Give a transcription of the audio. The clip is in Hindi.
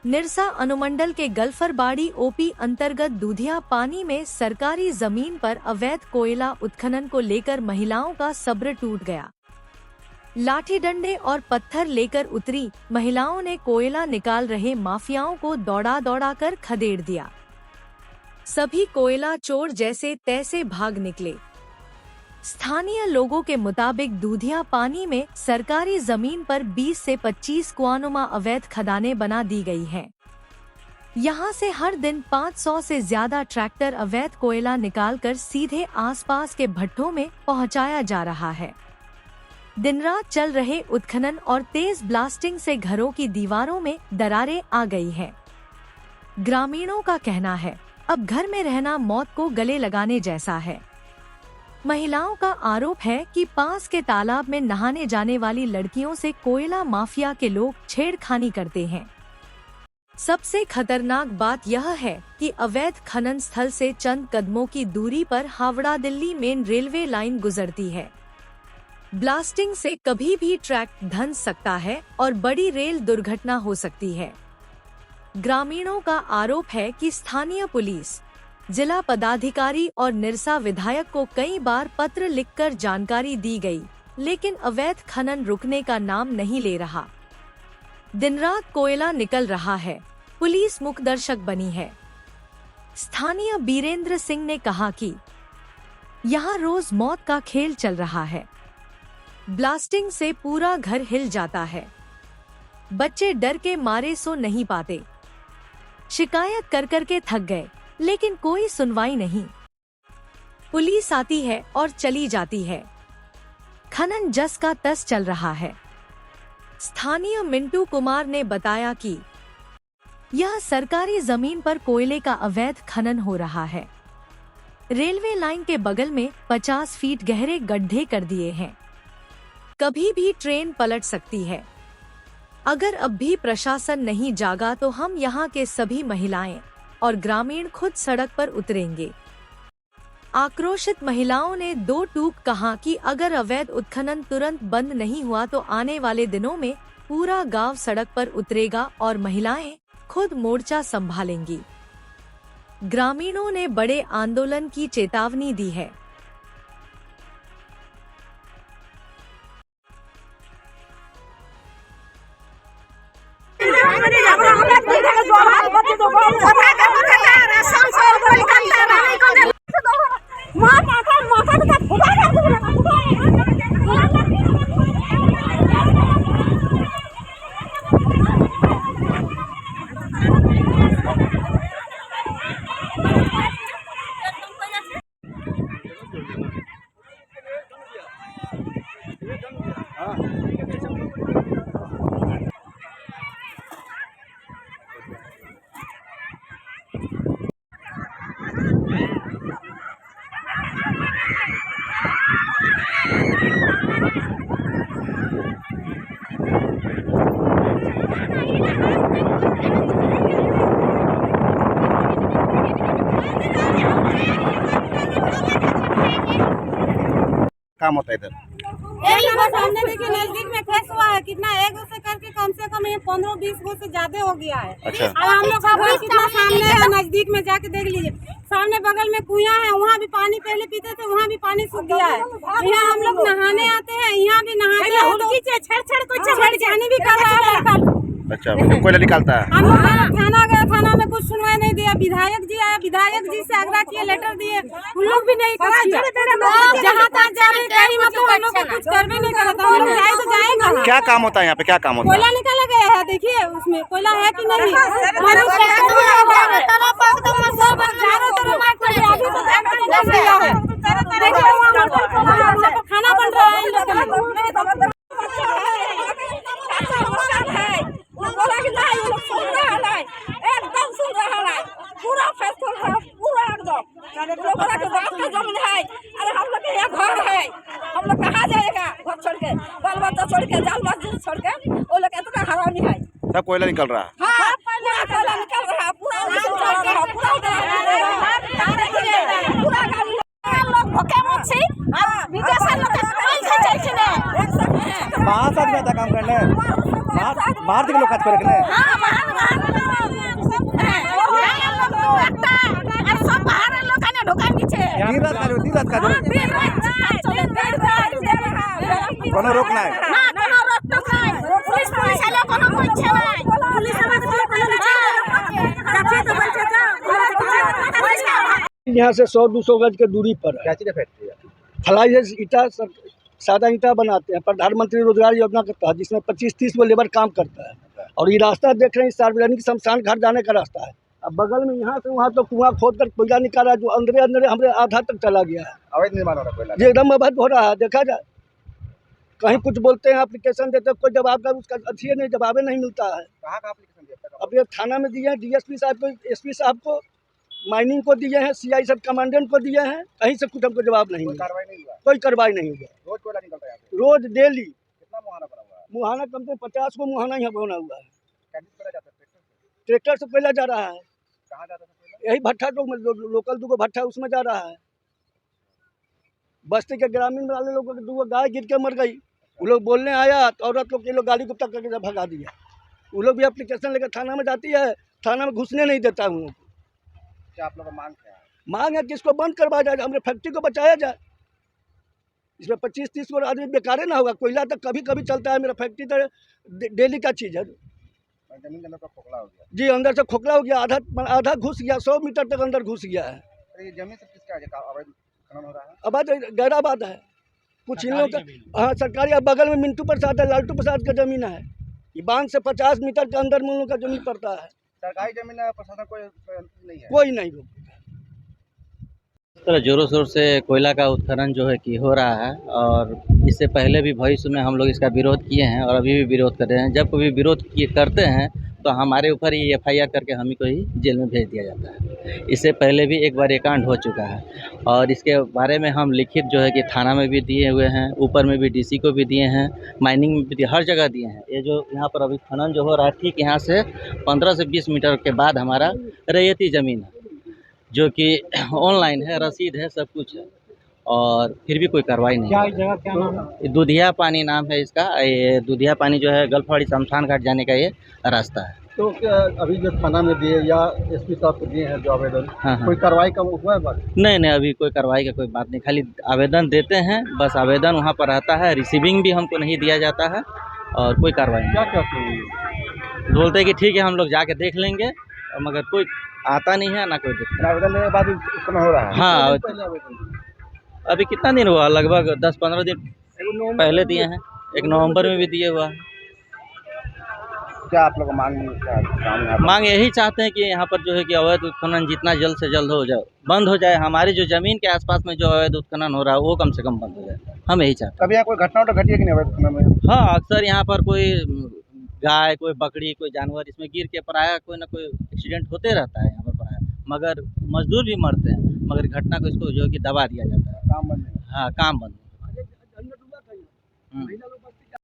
निरसा अनुमंडल के गल्फरबाड़ी ओपी अंतर्गत दूधिया पानी में सरकारी जमीन पर अवैध कोयला उत्खनन को लेकर महिलाओं का सब्र टूट गया। लाठी डंडे और पत्थर लेकर उतरी महिलाओं ने कोयला निकाल रहे माफियाओं को दौड़ा दौड़ा कर खदेड़ दिया। सभी कोयला चोर जैसे तैसे भाग निकले। स्थानीय लोगों के मुताबिक दूधिया पानी में सरकारी जमीन पर 20 से 25 कुआनुमा अवैध खदानें बना दी गई हैं। यहां से हर दिन 500 से ज्यादा ट्रैक्टर अवैध कोयला निकालकर सीधे आसपास के भट्ठों में पहुंचाया जा रहा है। दिन रात चल रहे उत्खनन और तेज ब्लास्टिंग से घरों की दीवारों में दरारें आ गई हैं। ग्रामीणों का कहना है, अब घर में रहना मौत को गले लगाने जैसा है। महिलाओं का आरोप है कि पास के तालाब में नहाने जाने वाली लड़कियों से कोयला माफिया के लोग छेड़खानी करते हैं। सबसे खतरनाक बात यह है कि अवैध खनन स्थल से चंद कदमों की दूरी पर Howrah Delhi main railway line गुजरती है। ब्लास्टिंग से कभी भी ट्रैक धंस सकता है और बड़ी रेल दुर्घटना हो सकती है। ग्रामीणों का आरोप है कि स्थानीय पुलिस, जिला पदाधिकारी और निरसा विधायक को कई बार पत्र लिखकर जानकारी दी गई, लेकिन अवैध खनन रुकने का नाम नहीं ले रहा। दिन रात कोयला निकल रहा है, पुलिस मुखदर्शक बनी है। स्थानीय बीरेंद्र सिंह ने कहा कि यहाँ रोज मौत का खेल चल रहा है। ब्लास्टिंग से पूरा घर हिल जाता है। बच्चे डर के मारे सो नहीं पाते। शिकायत कर कर के थक गए, लेकिन कोई सुनवाई नहीं। पुलिस आती है और चली जाती है। खनन जस का तस चल रहा है। स्थानीय मिंटू कुमार ने बताया कि यह सरकारी जमीन पर कोयले का अवैध खनन हो रहा है। रेलवे लाइन के बगल में 50 फीट गहरे गड्ढे कर दिए हैं। कभी भी ट्रेन पलट सकती है। अगर अब भी प्रशासन नहीं जागा तो हम यहाँ के सभी महिलाएं और ग्रामीण खुद सड़क पर उतरेंगे। आक्रोशित महिलाओं ने दो टूक कहा कि अगर अवैध उत्खनन तुरंत बंद नहीं हुआ तो आने वाले दिनों में पूरा गांव सड़क पर उतरेगा और महिलाएं खुद मोर्चा संभालेंगी। ग्रामीणों ने बड़े आंदोलन की चेतावनी दी है। काम होता है इधर? यही बस हमने देखिए नजदीक में फेस हुआ है। कितना एक से करके कम से कम 15-20 गो से ज्यादा हो गया है। अच्छा। और हम लोग का घर कितना सामने है, नजदीक में जाके देख लीजिए। सामने बगल में कुआं है, वहाँ भी पानी पहले पीते थे, वहाँ भी पानी सूख गया है। यहाँ हम लोग नहाने आते हैं, यहाँ भी नहाते हैं। छेड़छाड़ी भी कर रहा है। अच्छा, मतलब कोयला निकालता है। हम लोग थाना गए, थाना में कुछ सुनवाई नहीं दिया। विधायक जी आए, विधायक जी से आग्रह किए, लेटर दिए, उन लोग भी नहीं कुछ किया। जहाँ तक जा रहे कहीं मतलब हम लोग कुछ कर भी नहीं करा था। हम लोग जाए तो जाएंगे। क्या काम होता है यहाँ पे? क्या काम होता है? कोयला निकाला गया है, देखिए उसमें कोयला है कि नहीं। खाना बन रहा है इन लोग के लिए। एकदम सुन रहा है, पूरा फेसफुल है, पूरा एकदम जमीन है। अरे हम लोग के यहाँ घर है, हम लोग कहाँ जाएगा? घर छोड़ के, बाल बच्चा छोड़ के, जाल मस्जिद छोड़ के, वो लोग इतना हरामी है। सब कोयला निकल रहा है। हाँ, पूरा कोयला निकल रहा है, पूरा बाहर से काम करने, बाहर से लोग काज करे। दिन रात का कोनो रोक नहीं यहाँ से 100-200 गज के दूरी पर है। क्या चीज़ फैक्ट्री है? फलाई ईटा सादा ईटा बनाते हैं। प्रधानमंत्री रोजगार योजना के तहत जिसमें 25-30 वो लेबर काम करता है। और ये रास्ता देख रहे हैं, सार्वजनिक शमशान घाट जाने का रास्ता है। अब बगल में यहाँ से वहाँ तो कुआं खोद कर कोयला निकाला, जो अंदर हमारे आधा तक चला गया है। अवैध निर्माण हो रहा है कोयला। ये एकदम अवैध हो रहा है। देखा जाए, कहीं कुछ बोलते हैं, एप्लीकेशन देते हैं, कोई जवाब का उसका अच्छी नहीं, जवाब नहीं मिलता है। कहाँ का एप्लीकेशन दिया? अब ये थाना में दिए हैं, DSP साहब को, SP साहब को, माइनिंग को दिए हैं, CI सब कमांडेंट को दिए हैं, कहीं से कुछ हमको जवाब नहीं कोई मिला। कार्रवाई नहीं हुआ? कोई कार्रवाई नहीं हुआ। रोज कोयला निकलता है यहाँ से? रोज डेली कितना मुहाना बना हुआ है? मुहाना कम से 50 को मुहाना यहाँ बना हुआ है। कैसे कोयला जाता है? ट्रैक्टर से कोयला जा रहा है। कहाँ जाता है कोयला? यही भट्ठा लोकल 2 भट्ठा उसमें जा रहा है। बस्ती के ग्रामीण वाले लोगों की 2 गाय गिर के मर गई। वो लोग बोलने आया तो औरत लोग, ये लोग गाड़ी गुप्ता करके भगा दिया। वो लोग भी एप्लीकेशन लेकर थाना में जाती है, थाना में घुसने नहीं देता हूँ। क्या आप लोगों का मांग क्या है? मांग है कि इसको बंद करवाया जाए, हमारे फैक्ट्री को बचाया जाए। इसमें 25-30 को आदमी बेकारे ना होगा। कोयला तो कभी कभी चलता है, मेरा फैक्ट्री तो डेली का चीज़ है। जमीन के अंदर तो खोखला हो गया। जी, अंदर से खोखला हो गया, आधा घुस गया, 100 मीटर तक अंदर घुस गया है। अरे ये जमीन से किसका है? अवैध खनन हो रहा है? अब गैराबाद है कुछ इन लोगों का। हाँ, सरकारी। अब बगल में मिंटू प्रसाद है, लालटू प्रसाद का ज़मीन है। ये बांध से 50 मीटर के अंदर में उन लोगों का जमीन पड़ता है। सरकारी जमीन है, प्रशासन कोई नहीं है? कोई नहीं रोक। तरह जोरों शोर से कोयला का उत्खनन जो है कि हो रहा है, और इससे पहले भी भविष्य में हम लोग इसका विरोध किए हैं और अभी भी विरोध कर रहे हैं। जब कभी विरोध करते हैं तो हमारे ऊपर ही FIR करके हम ही को ही जेल में भेज दिया जाता है। इससे पहले भी एक बार ये कांड हो चुका है, और इसके बारे में हम लिखित जो है कि थाना में भी दिए हुए हैं, ऊपर में भी DC को भी दिए हैं, माइनिंग में भी हर जगह दिए हैं। ये जो यहाँ पर अभी खनन जो हो रहा है, ठीक यहाँ से 15 से 20 मीटर के बाद हमारा रैयती ज़मीन है, जो कि ऑनलाइन है, रसीद है, सब कुछ है, और फिर भी कोई कार्रवाई नहीं। क्या जगह क्या नाम है? दुधिया पानी नाम है इसका। ये दुधिया पानी जो है गल्फवाड़ी शमशान घाट जाने का ये रास्ता है। तो क्या अभी जो थाना में दिए या SP साहब को दिए हैं जो आवेदन, हाँ। कोई कार्रवाई का हुआ है बात? नहीं, अभी कोई कार्रवाई का कोई बात नहीं, खाली आवेदन देते हैं, बस आवेदन वहाँ पर रहता है, रिसीविंग भी हमको नहीं दिया जाता है, और कोई कार्रवाई नहीं। क्या कहते हैं? बोलते हैं कि ठीक है, हम लोग जाके देख लेंगे, मगर कोई आता नहीं है, ना कोई दिखता। आवेदन देने के बाद उत्खनन हो रहा है? हाँ, पहले आवेदन अभी कितना दिन हुआ? लगभग 10-15 दिन पहले दिए हैं। 1 नवंबर में भी दिए हुआ है। क्या आप लोग मांग क्या है? मांग यही चाहते हैं कि यहाँ पर जो है कि अवैध उत्खनन जितना जल्द से जल्द हो जाए, बंद हो जाए। हमारी जो ज़मीन के आसपास में जो अवैध उत्खनन हो रहा है वो कम से कम बंद हो जाए, हम यही चाहते हैं। कभी यहाँ कोई घटना घटी है कि नहीं अवैध खनन में? हाँ, अक्सर यहाँ पर कोई गाय, कोई बकरी, कोई जानवर इसमें गिर के प्रायः कोई ना कोई एक्सीडेंट होते रहता है यहाँ पर प्रायः, मगर मजदूर भी मरते हैं, मगर घटना को इसको जो है कि दबा दिया जाता है। काम बंद नहीं। हाँ, काम बंद।